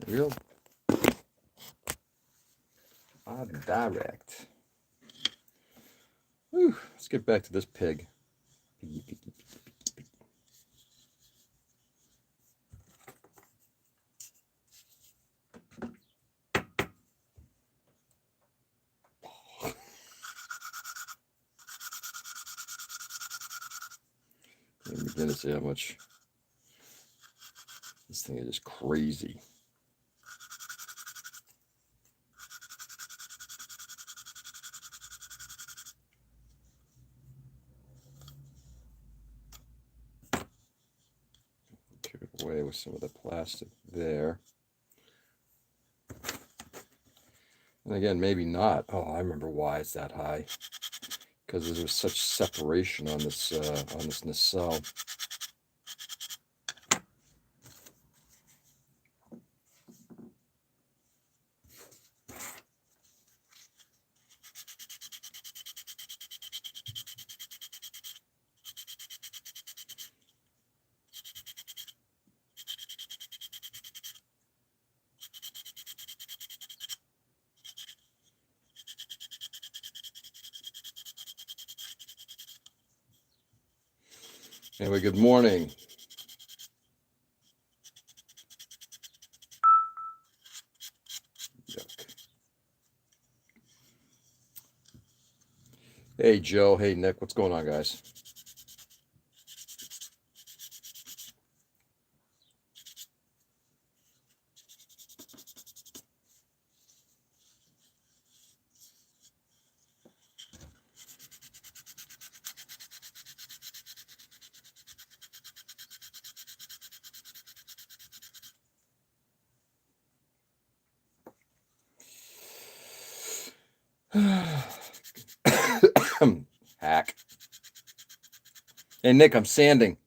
Real odd direct. Whew, let's get back to this pig. Piggy, piggy, piggy, piggy, piggy. Can't begin to see how much this thing is just crazy. Give it away with some of the plastic there. And again, maybe not. Oh, I remember why it's that high. Because there's such separation on this nacelle. Anyway, good morning. Yuck. Hey, Joe. Hey, Nick. What's going on, guys? Hack. Hey, Nick, I'm sanding.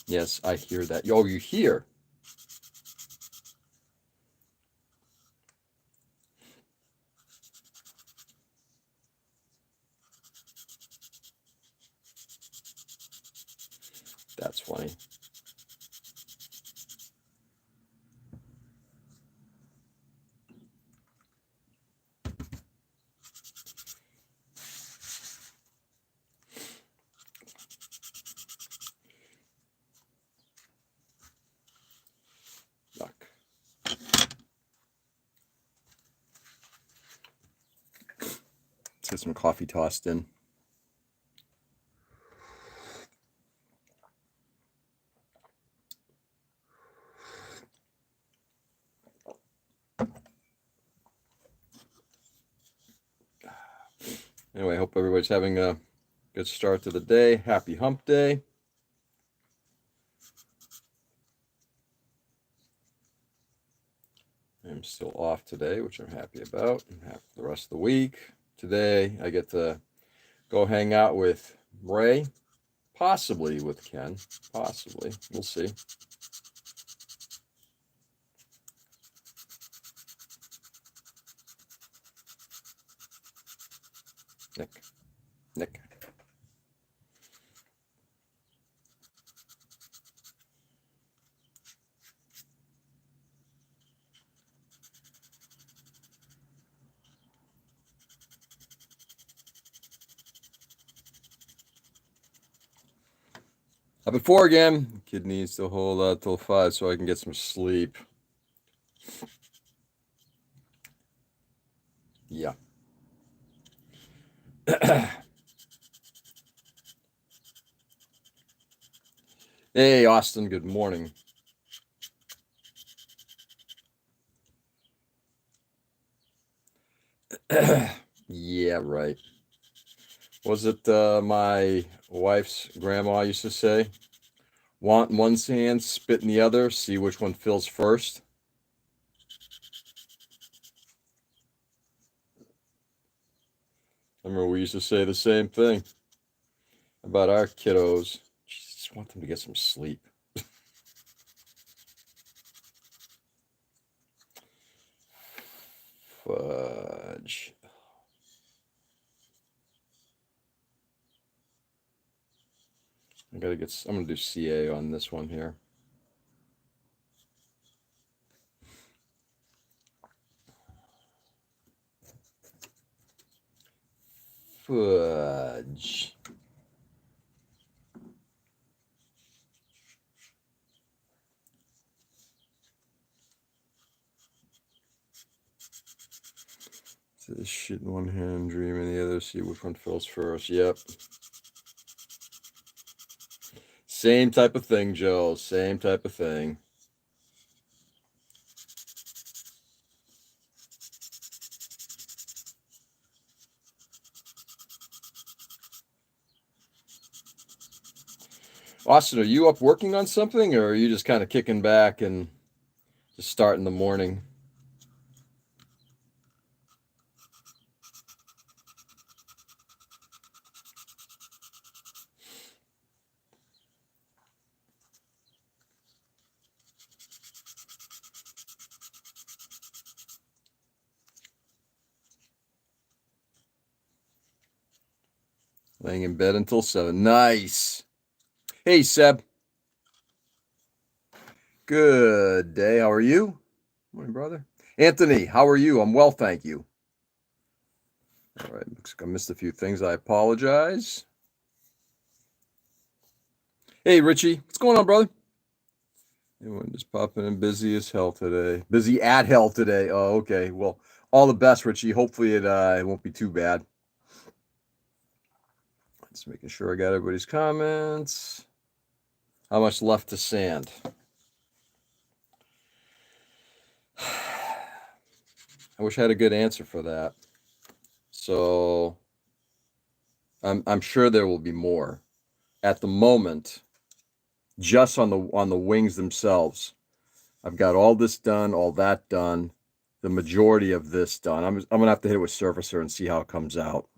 Yes, I hear that. Oh, you hear? That's funny. Yuck. Let's get some coffee tossed in. Anyway, I hope everybody's having a good start to the day. Happy hump day. I'm still off today, which I'm happy about. I'm happy for the rest of the week. Today, I get to go hang out with Ray, possibly with Ken. Possibly. We'll see. Nick. Up at 4 again. Kid needs to hold out till 5 so I can get some sleep. Yeah. Hey, Austin, good morning. Yeah, right. Was it my wife's grandma used to say, want in one hand, spit in the other, see which one fills first? I remember we used to say the same thing about our kiddos. Just want them to get some sleep. Fudge. I'm gonna do CA on this one here. Fudge. So this shit in one hand, dream in the other, see which one fills first. Yep. Same type of thing, Joe. Same type of thing. Austin, are you up working on something, or are you just kind of kicking back and just starting the morning? Laying in bed until 7. Nice. Hey, Seb. Good day. How are you? Morning, brother. Anthony, how are you? I'm well, thank you. All right. Looks like I missed a few things. I apologize. Hey, Richie. What's going on, brother? Everyone just popping in, busy as hell today. Busy at hell today. Oh, okay. Well, all the best, Richie. Hopefully it won't be too bad. Just making sure I got everybody's comments. How much left to sand? I wish I had a good answer for that. So I'm sure there will be more. At the moment, just on the wings themselves, I've got all this done, all that done, the majority of this done. I'm gonna have to hit it with surfacer and see how it comes out,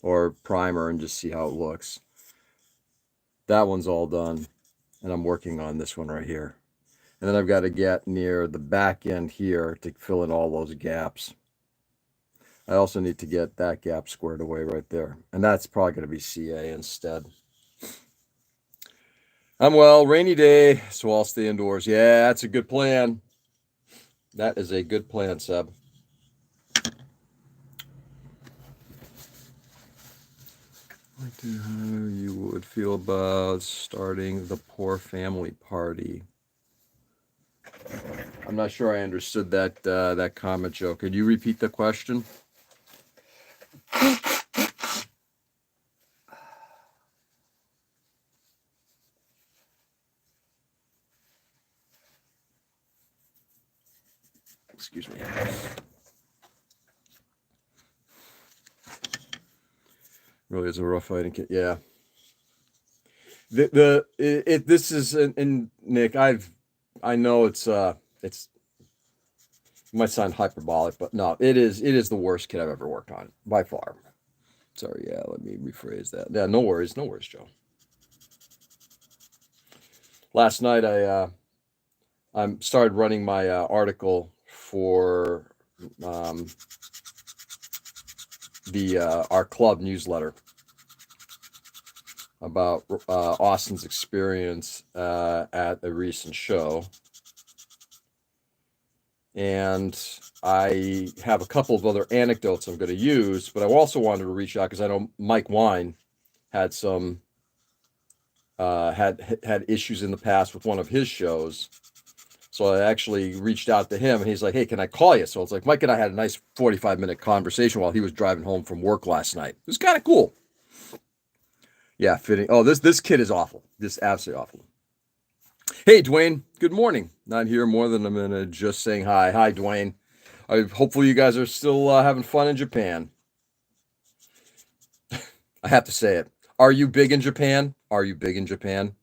or primer and just see how it looks. That one's all done, and I'm working on this one right here. And then I've got to get near the back end here to fill in all those gaps. I also need to get that gap squared away right there. And that's probably going to be CA instead. I'm well, rainy day, so I'll stay indoors. Yeah, that's a good plan. That is a good plan, Seb. How you would feel about starting the poor family party? I'm not sure I understood that comment, Joe. Could you repeat the question? Excuse me. Really is a rough fighting kit. Yeah. This is and Nick, I know it might sound hyperbolic, but no, it is the worst kit I've ever worked on by far. Sorry, yeah, let me rephrase that. Yeah, no worries, Joe. Last night I started running my article for our club newsletter about Austin's experience at a recent show. And I have a couple of other anecdotes I'm going to use, but I also wanted to reach out because I know Mike Wine had some had issues in the past with one of his shows. So I actually reached out to him and he's like, hey, can I call you? So it's like Mike and I had a nice 45-minute conversation while he was driving home from work last night. It was kind of cool. Yeah, fitting. Oh, this kid is awful. Just absolutely awful. Hey, Dwayne. Good morning. Not here more than a minute. Just saying hi. Hi, Dwayne. Hopefully you guys are still having fun in Japan. I have to say it. Are you big in Japan? Are you big in Japan?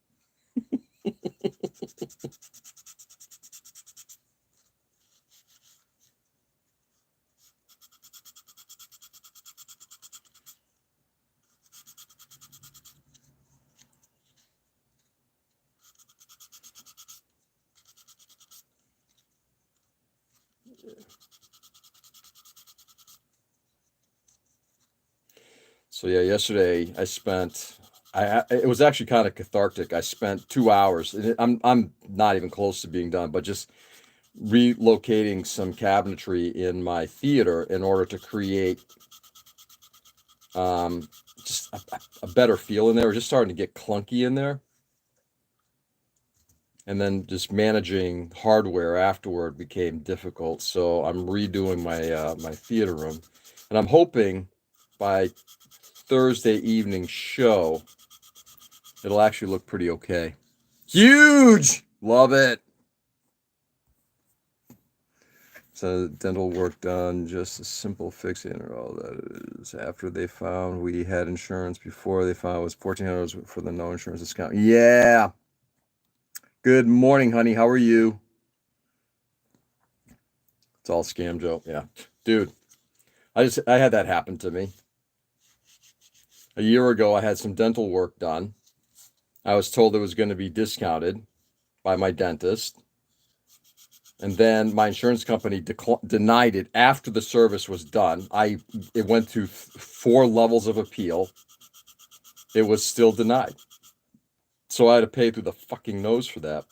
So yeah, yesterday I spent. It was actually kind of cathartic. I spent 2 hours. And I'm not even close to being done, but just relocating some cabinetry in my theater in order to create um, just a better feel in there. We're just starting to get clunky in there, and then just managing hardware afterward became difficult. So I'm redoing my theater room, and I'm hoping by Thursday evening show it'll actually look pretty okay. Huge, love it. So dental work done, just a simple fixing or all that is. After they found we had insurance, before they found it was $1,400 for the no insurance discount. Yeah. Good morning, honey. How are you? It's all scam, Joe. Yeah, dude. I had that happen to me a year ago. I had some dental work done. I was told it was going to be discounted by my dentist. And then my insurance company denied it after the service was done. It went through 4 levels of appeal. It was still denied. So I had to pay through the fucking nose for that.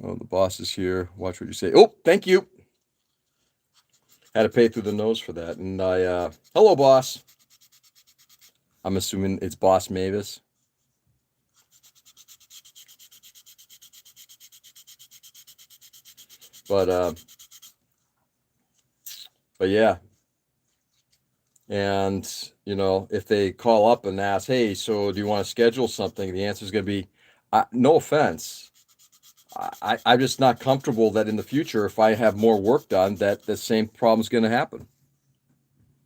Oh, the boss is here. Watch what you say. Oh, thank you. Had to pay through the nose for that. And hello, boss. I'm assuming it's Boss Mavis. But yeah. And, if they call up and ask, hey, so do you want to schedule something? The answer is going to be, no offense. I'm just not comfortable that in the future, if I have more work done, that the same problem is going to happen.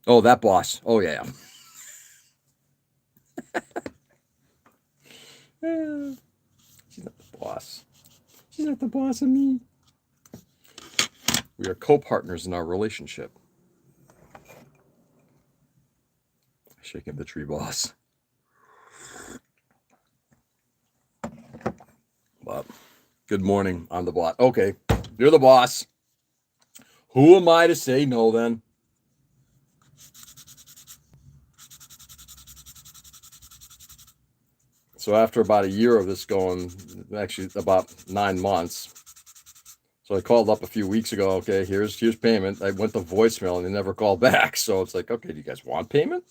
Oh, that boss. Oh, yeah. She's not the boss. She's not the boss of me. We are co-partners in our relationship. Shaking the tree, boss. But good morning. I'm the boss. Okay, you're the boss. Who am I to say no then? So after about a year of this going, actually about 9 months. So I called up a few weeks ago. Okay, here's payment. I went to voicemail and they never called back. So it's like, okay, do you guys want payment?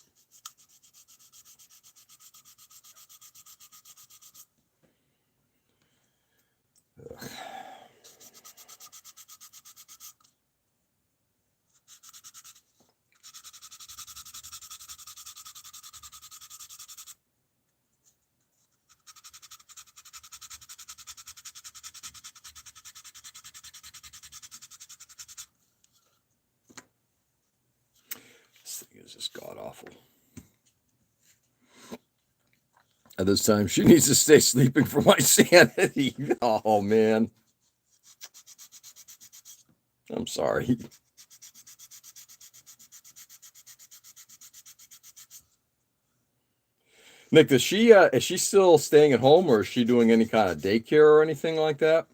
Ugh. This thing is just god awful. At this time, she needs to stay sleeping for my sanity. Oh, man. I'm sorry. Nick, is she still staying at home, or is she doing any kind of daycare or anything like that?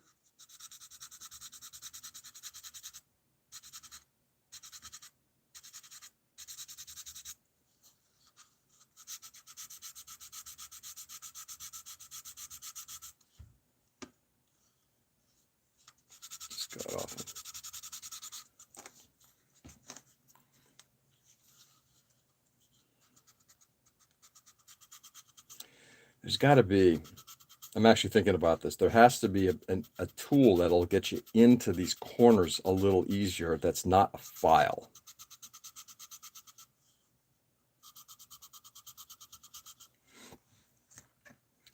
Just god awful. There's got to be. I'm actually thinking about this. There has to be a tool that'll get you into these corners a little easier. That's not a file.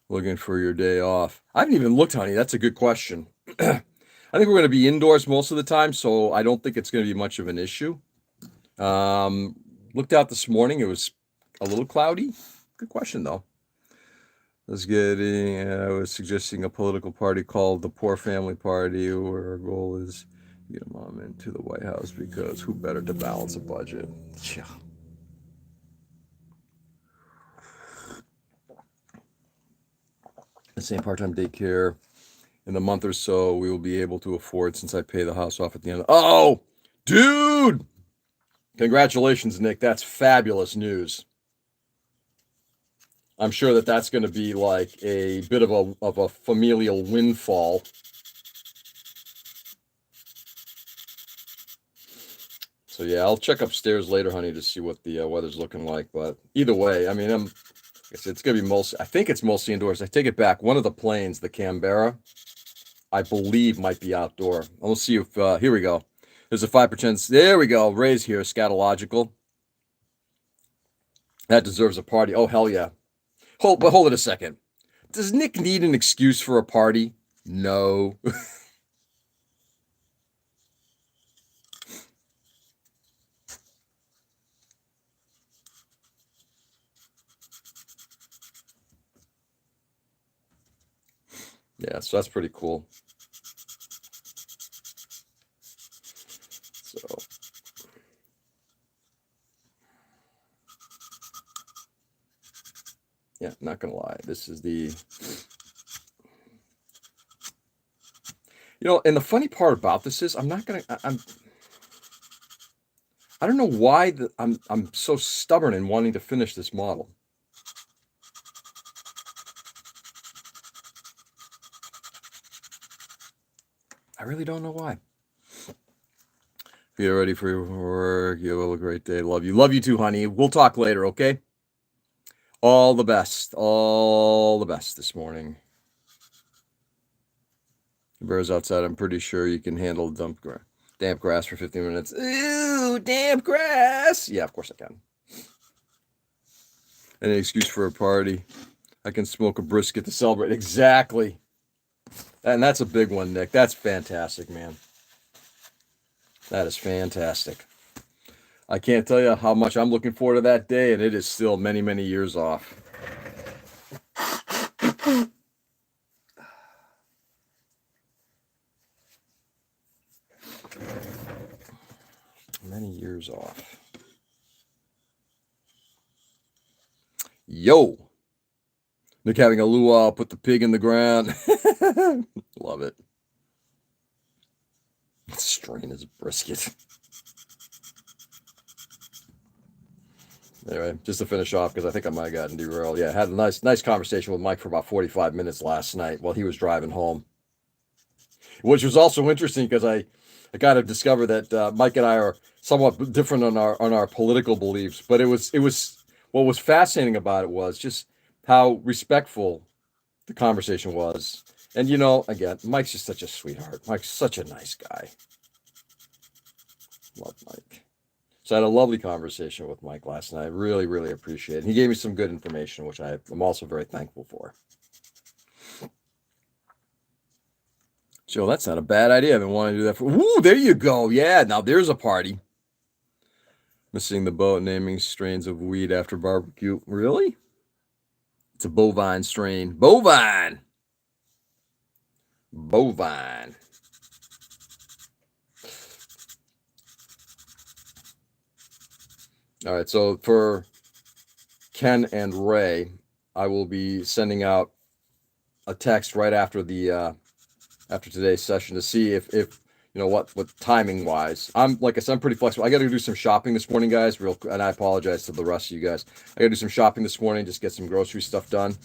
Looking for your day off. I haven't even looked, honey. That's a good question. I think we're going to be indoors most of the time, so I don't think it's going to be much of an issue. Looked out this morning. It was a little cloudy. Good question, though. I was suggesting a political party called the Poor Family Party, where our goal is to get a mom into the White House because who better to balance a budget? Yeah. the same part-time daycare in the month or so we will be able to afford since I pay the house off at the end. Oh, dude! Congratulations, Nick. That's fabulous news. I'm sure that that's going to be like a bit of a familial windfall. So yeah, I'll check upstairs later, honey, to see what the weather's looking like. But either way, I mean, it's going to be mostly. I think it's mostly indoors. I take it back. One of the planes, the Canberra, I believe might be outdoor. We'll see if here we go. There's a 5%. There we go. Ray's here. Scatological. That deserves a party. Oh hell yeah. Hold it a second. Does Nick need an excuse for a party? No. Yeah, so that's pretty cool. So yeah, not gonna lie. This is the and the funny part about this is I don't know why I'm so stubborn in wanting to finish this model. I really don't know why. Get ready for your work. You have a great day. Love you. Love you too, honey. We'll talk later, okay? All the best. All the best this morning. The bear's outside. I'm pretty sure you can handle damp grass for 15 minutes. Ooh, damp grass. Yeah, of course I can. Any excuse for a party. I can smoke a brisket to celebrate. Exactly. And that's a big one, Nick. That's fantastic, man. That is fantastic. I can't tell you how much I'm looking forward to that day, and it is still many, many years off. Many years off. Yo. Nick having a luau, put the pig in the ground. Love it. Strain his brisket. Anyway, just to finish off, because I think I might have gotten derailed. Yeah, had a nice conversation with Mike for about 45 minutes last night while he was driving home. Which was also interesting because I kind of discovered that Mike and I are somewhat different on our political beliefs. But it was what was fascinating about it was just how respectful the conversation was. And again, Mike's just such a sweetheart. Mike's such a nice guy. Love Mike. So I had a lovely conversation with Mike last night. I really, really appreciate it. He gave me some good information, which I'm also very thankful for. So that's not a bad idea. I've been wanting to do that for. Ooh, there you go. Yeah, now there's a party. Missing the boat, naming strains of weed after barbecue. Really? It's a bovine strain. Bovine. All right, so for Ken and Ray, I will be sending out a text right after the after today's session to see if what timing wise. Like I said, I'm pretty flexible. I got to do some shopping this morning, guys. And I apologize to the rest of you guys. I got to do some shopping this morning, just get some grocery stuff done,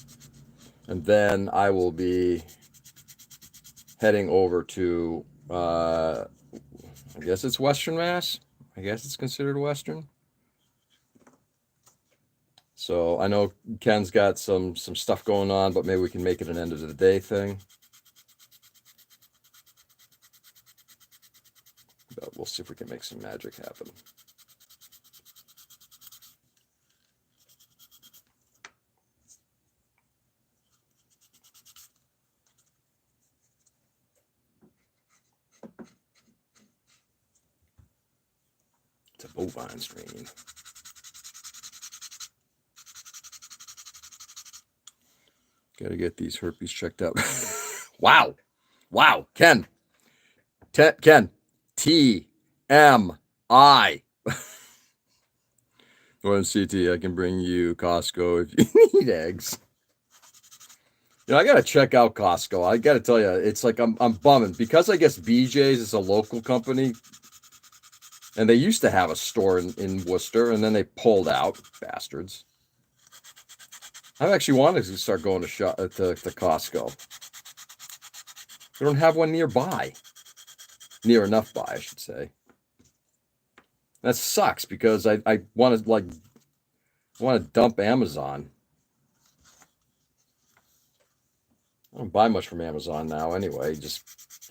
and then I will be heading over to I guess it's Western Mass. I guess it's considered Western. So I know Ken's got some stuff going on, but maybe we can make it an end of the day thing. But we'll see if we can make some magic happen. It's a bovine strain. Got to get these herpes checked out. Wow. Ken. Ken. TMI. Well, CT, I can bring you Costco if you need eggs. I gotta check out Costco. I gotta tell you, it's like I'm bumming because I guess BJ's is a local company, and they used to have a store in Worcester, and then they pulled out, bastards. I've actually wanted to start going to to Costco. We don't have one nearby, near enough by, I should say. That sucks because I want to dump Amazon. I don't buy much from Amazon now anyway. Just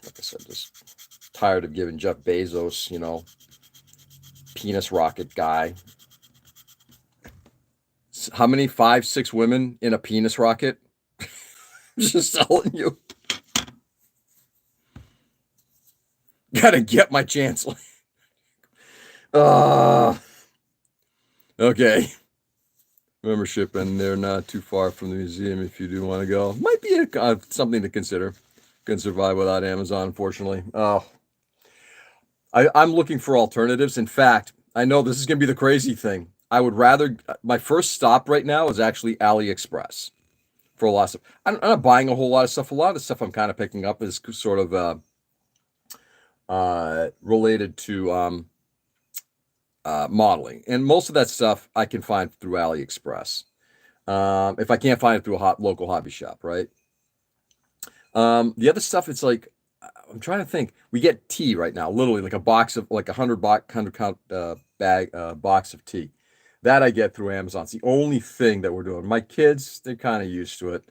like I said, just tired of giving Jeff Bezos, penis rocket guy. How many? 5, 6 women in a penis rocket? Just telling you. Gotta get my chance. Okay. Membership, and they're not too far from the museum if you do want to go. Might be something to consider. Can survive without Amazon, unfortunately. Oh, I'm looking for alternatives. In fact, I know this is going to be the crazy thing. I would rather, my first stop right now is actually AliExpress for a lot of stuff. I'm not buying a whole lot of stuff. A lot of the stuff I'm kind of picking up is sort of related to modeling. And most of that stuff I can find through AliExpress. If I can't find it through a local hobby shop, right? The other stuff, it's like, I'm trying to think. We get tea right now, literally like a box of like 100 count box of tea. That I get through Amazon. It's the only thing that we're doing. My kids, they're kind of used to it.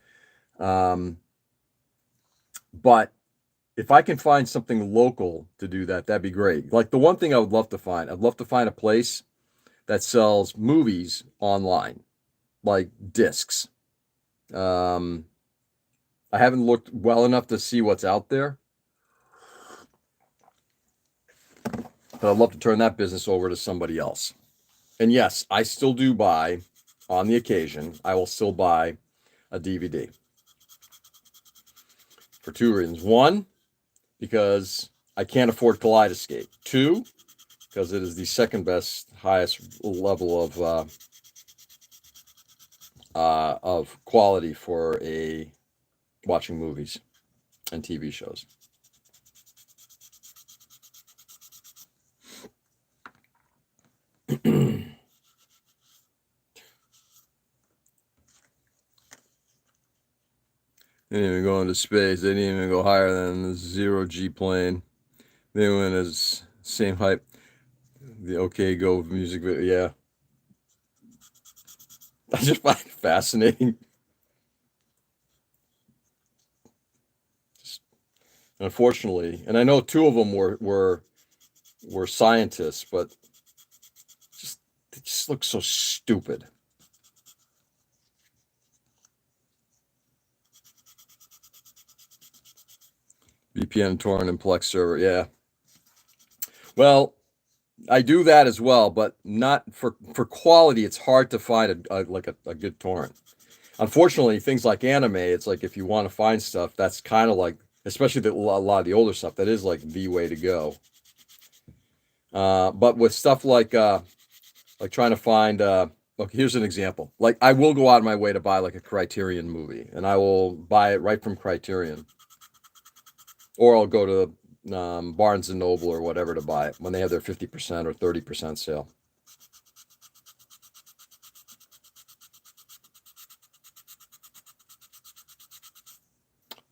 But if I can find something local to do that, that'd be great. Like the one thing I'd love to find a place that sells movies online, like discs. I haven't looked well enough to see what's out there, but I'd love to turn that business over to somebody else. And yes, I still do buy, on the occasion, I will still buy a DVD for 2 reasons. One, because I can't afford Kaleidoscape. 2, because it is the second best, highest level of quality for watching movies and TV shows. They didn't even go into space. They didn't even go higher than the 0G plane. They went as same height. The OK Go music video. Yeah. I just find it fascinating. Just, unfortunately, and I know 2 of them were scientists, but they just look so stupid. VPN, torrent, and Plex server. Yeah. Well, I do that as well, but not for quality. It's hard to find a good torrent. Unfortunately, things like anime, it's like if you want to find stuff, that's kind of like, especially a lot of the older stuff, that is like the way to go. But with stuff like trying to find, look, here's an example. Like I will go out of my way to buy like a Criterion movie, and I will buy it right from Criterion, or I'll go to Barnes and Noble or whatever to buy it when they have their 50% or 30% sale.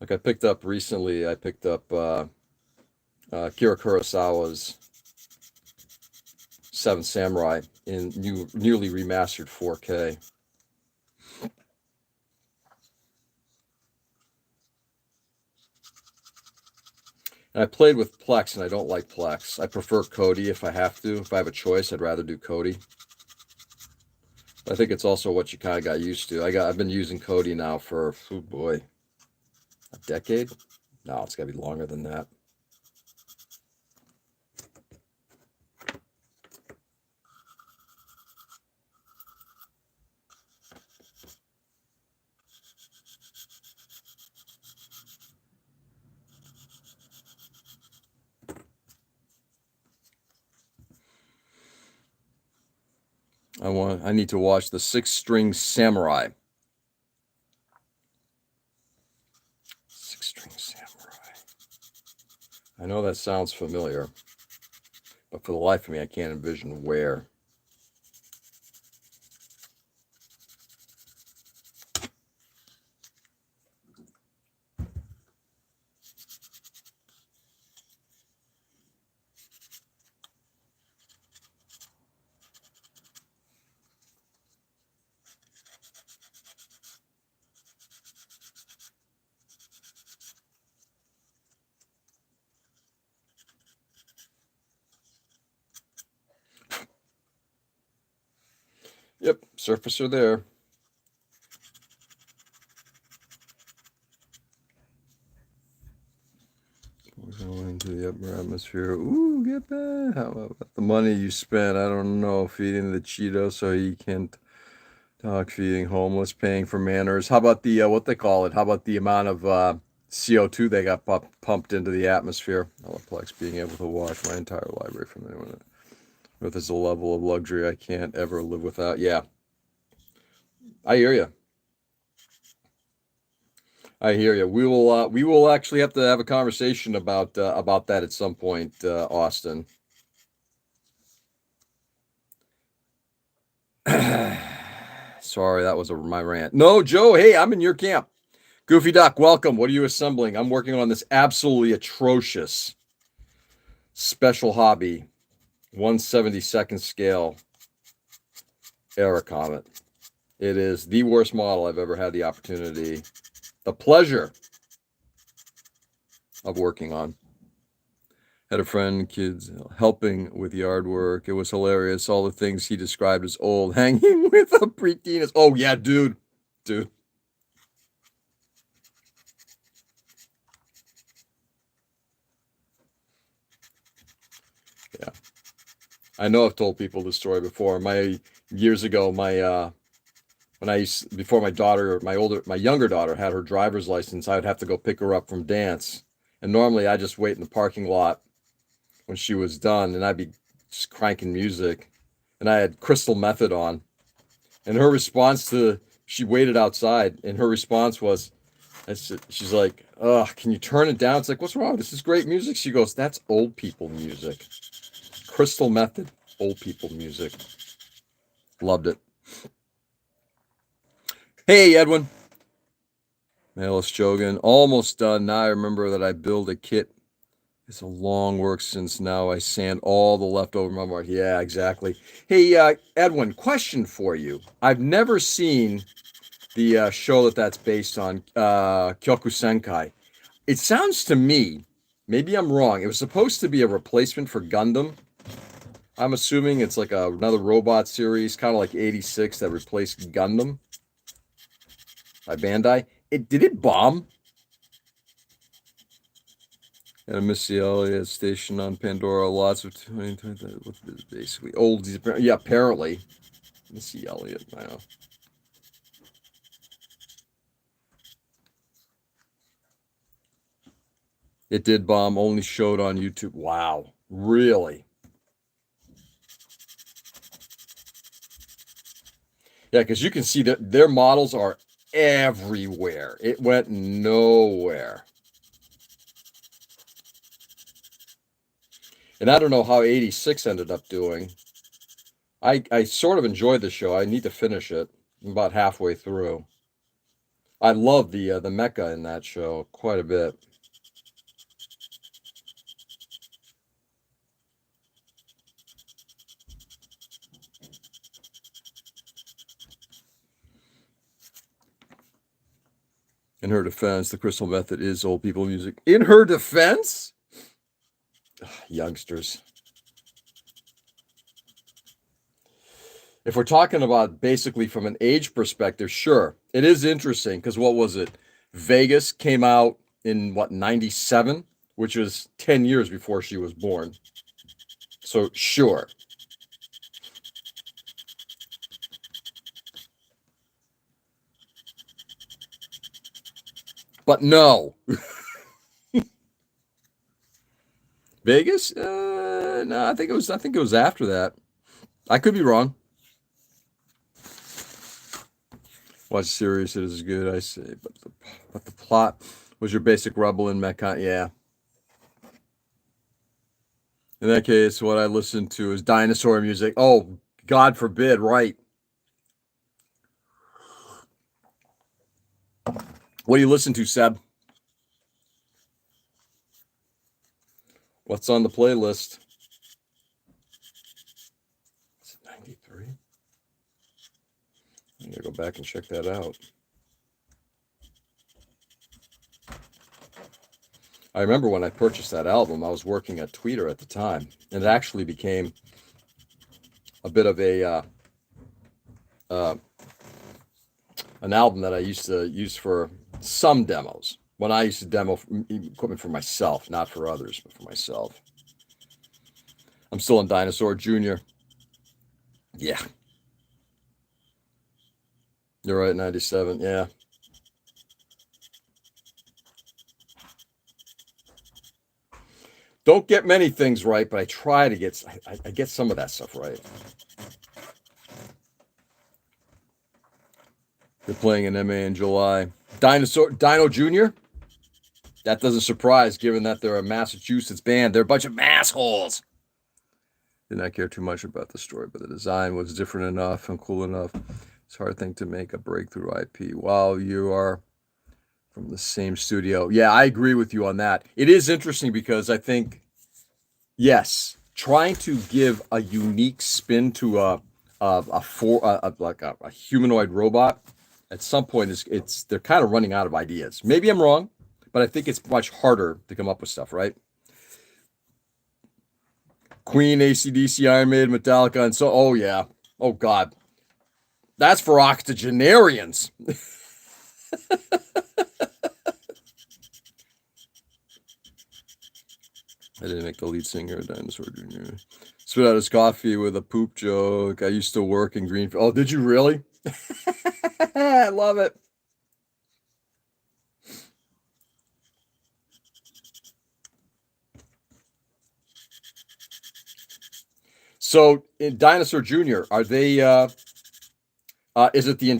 Like I picked up recently, Kira Kurosawa's Seven Samurai in newly remastered 4K. And I played with Plex, and I don't like Plex. I prefer Kodi if I have to. If I have a choice, I'd rather do Kodi. But I think it's also what you kind of got used to. I've been using Kodi now for, oh boy, a decade? No, it's got to be longer than that. I need to watch the Six String Samurai. I know that sounds familiar, but for the life of me, I can't envision where. Yep, surfacer there. We're going to the upper atmosphere. Ooh, get back. How about the money you spent? I don't know. Feeding the Cheeto so he can't talk, feeding homeless, paying for manners. How about the, what they call it? How about the amount of CO2 they got pumped into the atmosphere? Olaplex being able to watch my entire library from anyone. With this a level of luxury I can't ever live without. Yeah, I hear you. I hear you. We will actually have to have a conversation about that at some point, Austin. Sorry, that was my rant. No, Joe. Hey, I'm in your camp. Goofy Duck, welcome. What are you assembling? I'm working on this absolutely atrocious special hobby, 1/72nd scale Era Comet. It is the worst model I've ever had the pleasure of working on. Had a friend, kids helping with yard work. It was hilarious. All the things he described as old, hanging with a preteen. Oh yeah, dude. Yeah, I know I've told people this story before. Years ago, before my younger daughter had her driver's license, I would have to go pick her up from dance, and normally I just wait in the parking lot when she was done, and I'd be just cranking music, and I had Crystal Method on, and she waited outside, and her response was, she's like, "Ugh, can you turn it down?" It's like, "What's wrong? This is great music." She goes, "That's old people music. Crystal Method, old people music." Loved it. Hey, Edwin. Alice Jogan, almost done. Now I remember that I build a kit. It's a long work since now I sand all the leftover memoir. Yeah, exactly. Hey, Edwin, question for you. I've never seen the show that's based on, Kyokusenkai. It sounds to me, maybe I'm wrong, it was supposed to be a replacement for Gundam. I'm assuming it's like another robot series, kind of like 86 that replaced Gundam by Bandai. Did it bomb? And a Missy Elliott station on Pandora. Lots of basically oldies. Yeah, apparently. Missy Elliott. I know. It did bomb. Only showed on YouTube. Wow. Really? Yeah, because you can see that their models are everywhere. It went nowhere. And I don't know how 86 ended up doing. I sort of enjoyed the show. I need to finish it. I'm about halfway through. I love the mecha in that show quite a bit. In her defense, the Crystal Method is old people music. In her defense? Ugh, youngsters. If we're talking about basically from an age perspective, sure. It is interesting because what was it? Vegas came out in what, 97, which was 10 years before she was born. So, sure. But no. Vegas? No, I think it was after that. I could be wrong. Watch series, it is good, I say. But the plot was your basic rebel in Mecca. Yeah. In that case, what I listen to is dinosaur music. Oh, God forbid, right. What do you listen to, Seb? What's on the playlist? Is it 93? I'm going to go back and check that out. I remember when I purchased that album, I was working at Tweeter at the time, and it actually became a bit of a an album that I used to use for some demos. When I used to demo equipment for myself, not for others, but for myself. I'm still in Dinosaur Jr. Yeah. You're right, 97. Yeah. Don't get many things right, but I try to get, I get some of that stuff right. They're playing an MA in July. Dino Jr.? That doesn't surprise, given that they're a Massachusetts band. They're a bunch of massholes. Did not care too much about the story, but the design was different enough and cool enough. It's a hard thing to make a breakthrough IP while you are from the same studio. Yeah, I agree with you on that. It is interesting because I think, yes, trying to give a unique spin to a humanoid robot at some point it's they're kind of running out of ideas. Maybe I'm wrong, but I think it's much harder to come up with stuff, right? Queen, AC/DC, Iron Maiden, Metallica, and so oh yeah. Oh God. That's for octogenarians. I didn't make the lead singer of Dinosaur Jr. Spit out his coffee with a poop joke. I used to work in Greenfield. Oh, did you really? I love it. So in Dinosaur Jr., are they is it the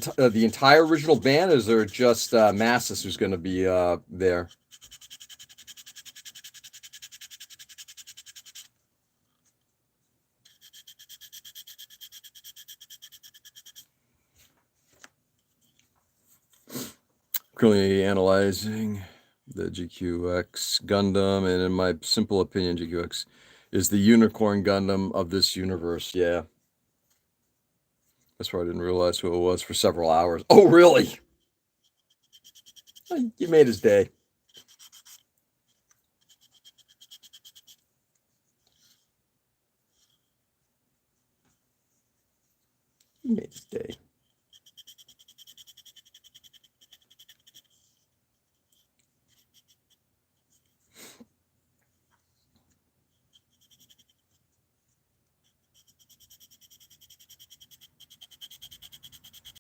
entire original band, or is there just Massis who's going to be there? Currently analyzing the GQX Gundam, and in my simple opinion, GQX is the unicorn Gundam of this universe. Yeah. That's why I didn't realize who it was for several hours. Oh, really? You made his day. You made his day.